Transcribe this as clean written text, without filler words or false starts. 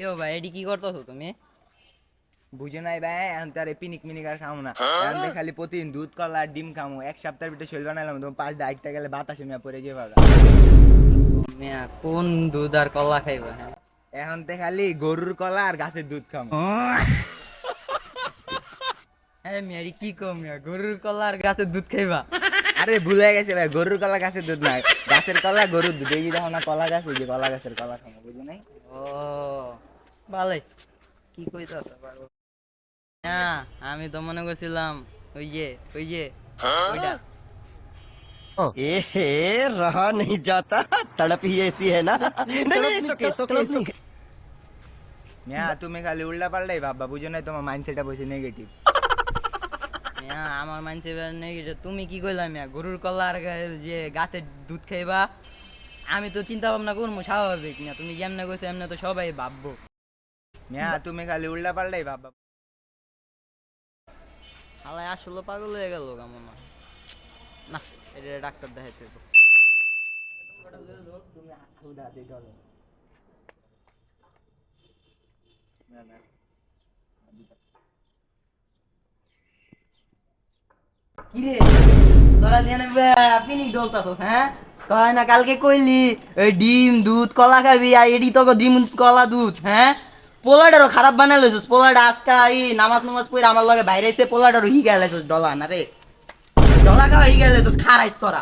কিরো ভাই এডি কি করতেছো তুমি? বুঝে নাই ভাই, এখন তার পিনিক মিনিক আর খামো না। এখন তো খালি প্রতিদিন দুধ কলা আর ডিম খামো। এক সপ্তাহের ভিতরে শরীর বানাইলাম, তোমার 5 টা 8টা গেলে বাতাসে মিয়া পড়ে যাবে। মিয়া কোন দুধ আর কলা খাইবা? হ্যাঁ এখন তো খালি গরুর কলা আর গাছের দুধ খামো। হ্যাঁ মিয়া এডি কি কম মিয়া, গরুর কলা আর গাছের দুধ খাইবা? আরে ভুলে গেছে ভাই, গরুর কলা গাছের দুধ নাই, গাছের কলা গরুর দুধ। এই যে দেখো না কলা গাছ, এই যে কলা গাছের কলা খামো, বুঝো নাই? ও ভালোই, কি কইতাছো পারো? হ্যাঁ আমি তো মনে করছিলাম ওই যে ওই যে ওইটা। ए रहा नहीं जाता तड़प ही ऐसी है ना नहीं नहीं सोके মিয়া তুমি খালি উল্টা পাল্টাই ভাববা, বুঝো নাই? তোমার মাইন্ডসেটটা বসে নেগেটিভ। মিয়া আমার মানছে নেই, তুমি কি কইলা মিয়া গরুর কলা আর যে গাছের দুধ খাইবা? আমি তো চিন্তা ভাবনা করবো স্বাভাবিক মিয়া, তুমি যেমনে কইছো এমনি তো সবাই ভাববো। মিয়া তুমি খালি উল্টা পাল্টাই ভাববা। আলাই আসলে পাগল হয়ে গেল কেমন না, এটা ডাক্তার দেখাইতে হইবো। কিরে তোরা দিয়ে পিনি ডলতাছস? হ্যাঁ কয় না কালকে কইলি ওই ডিম দুধ কলা খাবি, আর এডি তো ডিম কলা দুধ। হ্যাঁ পোলাটারও খারাপ বানাই লইছস, পোলাটা আজকা এই নামাজ নামাজ পড়ে আমার লগে বাইরে আইছে, পোলাটারও হিগা লাইছস ডলা না রে, ডলা খাওয়া হিগা লাইছস খারাইছ তোরা।